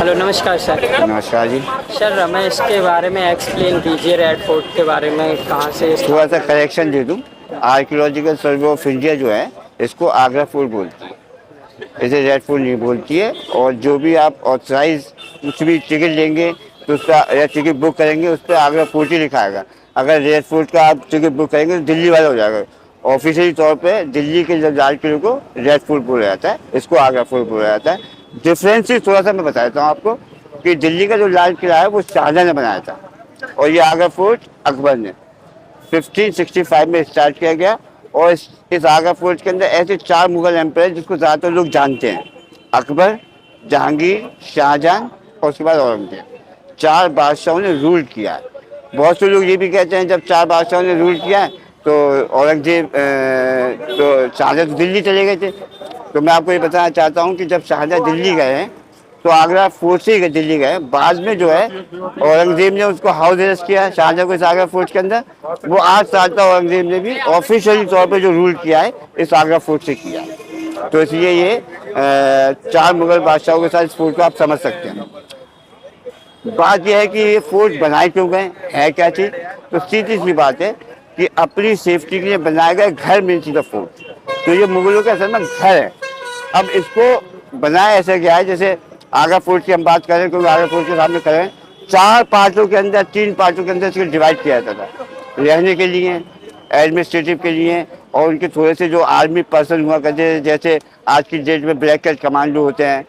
Hello, नमस्कार sir. नमस्कार जी। Sir हमें इसके बारे में एक्सप्लेन कीजिए, रेड फोर्ट के बारे में, कहाँ से थोड़ा सा करेक्शन दे दूं। आर्कियोलॉजिकल सर्वे ऑफ इंडिया जो है इसको आगरा फोर्ट बोलती है, इसे रेड फोर्ट नहीं बोलती है। और जो भी आप ऑथराइज कुछ भी टिकट लेंगे तो उसका या टिकट बुक करेंगे उस पर आगरा फोर्ट ही लिखा आएगा। अगर रेड फोर्ट का आप टिकट बुक करेंगे तो दिल्ली वाला हो जाएगा। ऑफिशियली तौर पे दिल्ली के जब लाल किले को रेड फोर्ट बोला जाता है, इसको आगरा फोर्ट बोला जाता है। डिफरेंस थोड़ा सा मैं बता देता हूँ आपको कि दिल्ली का जो लाल किला है वो शाहजहां ने बनाया था और ये आगरा फोर्ट अकबर ने 1565 में स्टार्ट किया गया। और इस आगरा फोर्ट के अंदर ऐसे 4 मुगल एम्पायर जिसको ज़्यादातर लोग जानते हैं, अकबर, जहांगीर, शाहजहां और उसके बाद औरंगजेब। 4 बादशाहों ने रूल किया है। बहुत से लोग ये भी कहते हैं जब 4 बादशाहों ने रूल किया है तो औरंगजेब तो शाहजहां तो दिल्ली चले गए थे। तो मैं आपको ये बताना चाहता हूँ कि जब शाहजहां दिल्ली गए हैं तो आगरा फोर्ट से ही दिल्ली गए। बाद में जो है औरंगजेब ने उसको हाउस अरेस्ट किया शाहजहां को इस आगरा फोर्ट के अंदर। वो 8 साल तक औरंगजेब ने भी ऑफिशियली तौर पे जो रूल किया है इस आगरा फोर्ट से किया है। तो इसलिए ये 4 मुगल बादशाहों के साथ इस फोर्ट को आप समझ सकते हैं। बात यह है कि ये फोर्ट बनाए क्यों गए, है क्या चीज़। तो सीधी सी बात है कि अपनी सेफ्टी के लिए बनाया गया घर में द फोर्ट। तो ये मुगलों का असल में घर है। अब इसको बनाया ऐसा गया है, जैसे आगरा फोर्ट की हम बात करें क्योंकि आगरा फोर्ट के सामने करें, 4 पार्टों के अंदर 3 पार्टों के अंदर इसको डिवाइड किया जाता था। रहने के लिए, एडमिनिस्ट्रेटिव के लिए और उनके थोड़े से जो आर्मी पर्सन हुआ करते थे, जैसे आज की डेट में ब्लैक कैट कमांडो होते हैं,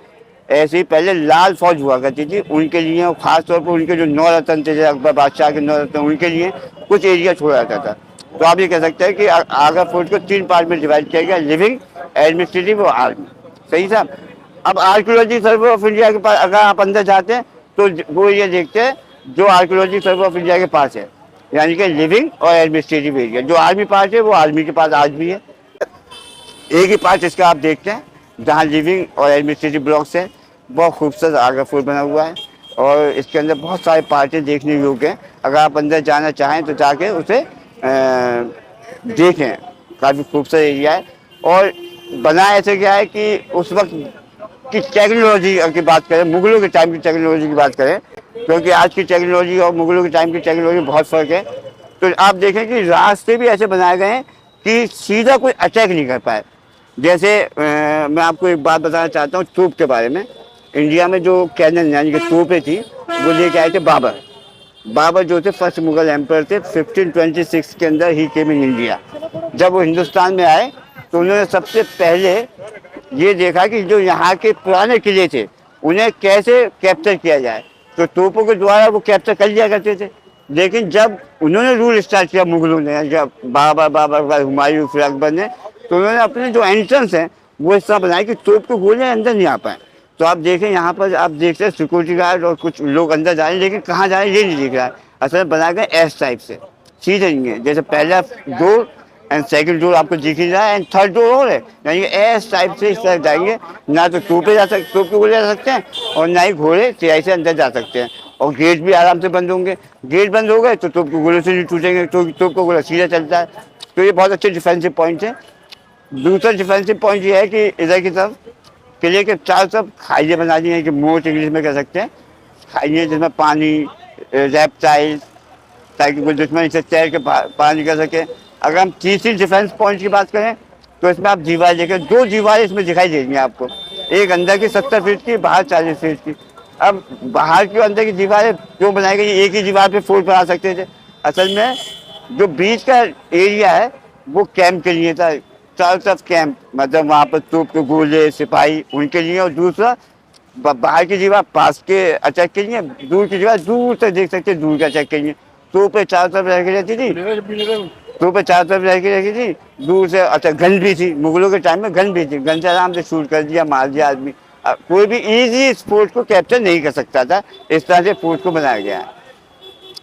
ऐसे ही पहले लाल फौज हुआ करती थी उनके लिए। और ख़ास तौर पर उनके जो 9 रत्न थे, जैसे अकबर बादशाह के 9 रत्न, उनके लिए कुछ एरिया छोड़ा जाता था। तो आप ये कह सकते हैं कि आगरा फोर्ट को 3 पार्ट में डिवाइड किया गया, लिविंग, एडमिनिस्ट्रेटिव और आर्मी। सही साहब। अब आर्कियोलॉजी सर्वे ऑफ इंडिया के पास अगर आप अंदर जाते हैं तो वो ये देखते हैं जो आर्कियोलॉजी सर्वे ऑफ इंडिया के पास है, यानी कि लिविंग और एडमिनिस्ट्रेटिव एरिया। जो आर्मी पार्ट है वो आर्मी के पास आज भी है। एक ही पार्ट इसका आप देखते हैं जहाँ लिविंग और एडमिनिस्ट्रेटिव ब्लॉक्स हैं। बहुत खूबसूरत आगरा फोर्ट बना हुआ है और इसके अंदर बहुत सारे पार्टें देखने योग्य हैं। अगर आप अंदर जाना चाहें तो जाके उसे देखें। काफ़ी खूबसूरत एरिया है और बना ऐसे गया है कि उस वक्त की टेक्नोलॉजी की बात करें, मुगलों के टाइम की टेक्नोलॉजी की बात करें, क्योंकि आज की टेक्नोलॉजी और मुगलों के टाइम की टेक्नोलॉजी में बहुत फ़र्क है। तो आप देखें कि रास्ते भी ऐसे बनाए गए हैं कि सीधा कोई अटैक नहीं कर पाए। जैसे मैं आपको एक बात बताना चाहता हूँ तोप के बारे में। इंडिया में जो कैनन यानी कि तोपें थी वो लेके आए थे बाबर। बाबर जो थे फर्स्ट मुगल एम्पर थे। 1526 के अंदर ही केम इन इंडिया। जब वो हिंदुस्तान में आए तो उन्होंने सबसे पहले ये देखा कि जो यहाँ के पुराने किले थे उन्हें कैसे कैप्चर किया जाए। तो तोपों के द्वारा वो कैप्चर कर लिया करते थे। लेकिन जब उन्होंने रूल स्टार्ट किया मुगलों ने, जब बाबर हुमायूं फिर अकबर ने, तो उन्होंने अपने जो एंट्रेंस हैं वो इस तरह बनाए कि तोप के गोले अंदर नहीं आ पाए। तो आप देखें यहाँ पर आप देखते हैं सिक्योरिटी गार्ड और कुछ लोग अंदर जा रहे हैं, लेकिन कहाँ जा रहे हैं ये नहीं दिख रहा है। असल में बनाया गया एस टाइप से, सीधे नहीं है। जैसे पहला डोर एंड सेकंड डोर आपको दिख ही रहा है एंड थर्ड डोर और है, यानी कि एस टाइप से इस तरह जाएंगे। ना तो तोपे जा सकते, तोप के गोले जा सकते हैं और ना ही घोड़े सियाई से अंदर जा सकते हैं। और गेट भी आराम से बंद होंगे। गेट बंद हो गए तो तोप के गोले से नहीं टूटेंगे, तो तोप का गोला सीधा चलता है। तो ये बहुत अच्छे डिफेंसिव पॉइंट है। दूसरा डिफेंसिव पॉइंट ये है कि इधर की तरफ किले के चारों तरफ खाइयाँ बना दी हैं, कि मोट इंग्लिश में कह सकते हैं। खाइयाँ जिसमें पानी, रेप्टाइल, ताकि कोई दुश्मन इसे तैर के पार निकल सके। अगर हम तीसरी डिफेंस पॉइंट की बात करें तो इसमें आप दीवार देखें, 2 दीवारें इसमें दिखाई देंगी आपको। एक अंदर की 70 फीट की, बाहर 40 फीट की। अब बाहर की अंदर की दीवारें जो बनाई गई, एक ही दीवार पे फोर्ट बना सकते थे। असल में जो बीच का एरिया है वो कैंप के लिए था, चारों तरफ कैंप, मतलब वहाँ पर तोप के गोले सिपाही उनके लिए। और दूसरा बाहर की दीवार पास के अटैक के लिए, दूर की दीवार दूर तक देख सकते, दूर के अटैक के लिए। तोपें चारों तरफ रह के रहती थी, तोपें चारों तरफ रह के रखी थी। दूर से अच्छा गन भी थी, मुगलों के टाइम में गन भी थी। गन से आराम से शूट कर दिया, मार दिया आदमी। कोई भी इजी इस फोर्ट को कैप्चर नहीं कर सकता था। इस तरह से फोर्ट को बनाया गया है।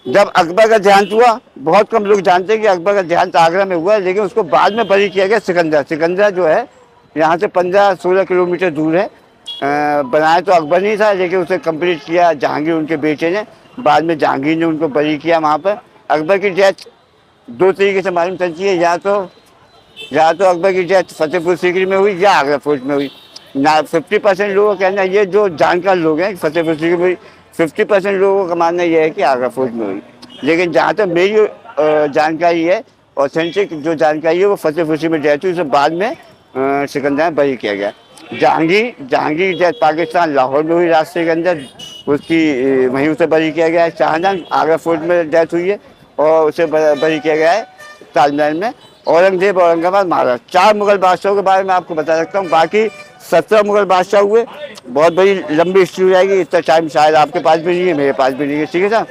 जब अकबर का देहांत हुआ, बहुत कम लोग जानते हैं कि अकबर का देहांत आगरा में हुआ है, लेकिन उसको बाद में बरी किया गया सिकंदर। सिकंदर जो है यहाँ से 15-16 किलोमीटर दूर है। बनाया तो अकबर नहीं था, लेकिन उसे कंप्लीट किया जहांगीर, उनके बेटे ने। बाद में जहांगीर ने उनको बरी किया वहाँ पर। अकबर की डेथ 2 तरीके से मालूम चलती है, या तो अकबर की डेथ फतेहपुर सीकरी में हुई या आगरा फोर्ट में हुई। ना 50% लोगों का कहना ये जो जानकार लोग हैं फतेहपुर सीकरी में 50% लोगों का मानना ये है कि आगरा फोर्ट में हुई। लेकिन जहाँ तक मेरी जानकारी है, ऑथेंटिक जो जानकारी है वो फतेहपुर सीकरी में डेथ हुई, उसे बाद में सिकंदर में बरी किया गया। जहांगीर की डेथ पाकिस्तान लाहौर में हुई रास्ते के अंदर, उसकी वहीं उसे बरी किया गया है। शाहजहां आगरा फोर्ट में डेथ हुई है और उसे बरी किया गया है ताजमहल में। औरंगजेब औरंगाबाद महाराष्ट्र, 4 मुगल बादशाहों के बारे में आपको बता सकता हूँ। बाकी 17 मुगल बादशाह हुए, बहुत बड़ी लंबी हिस्ट्री हो जाएगी, इतना टाइम शायद आपके पास भी नहीं है, मेरे पास भी नहीं है, ठीक है साहब।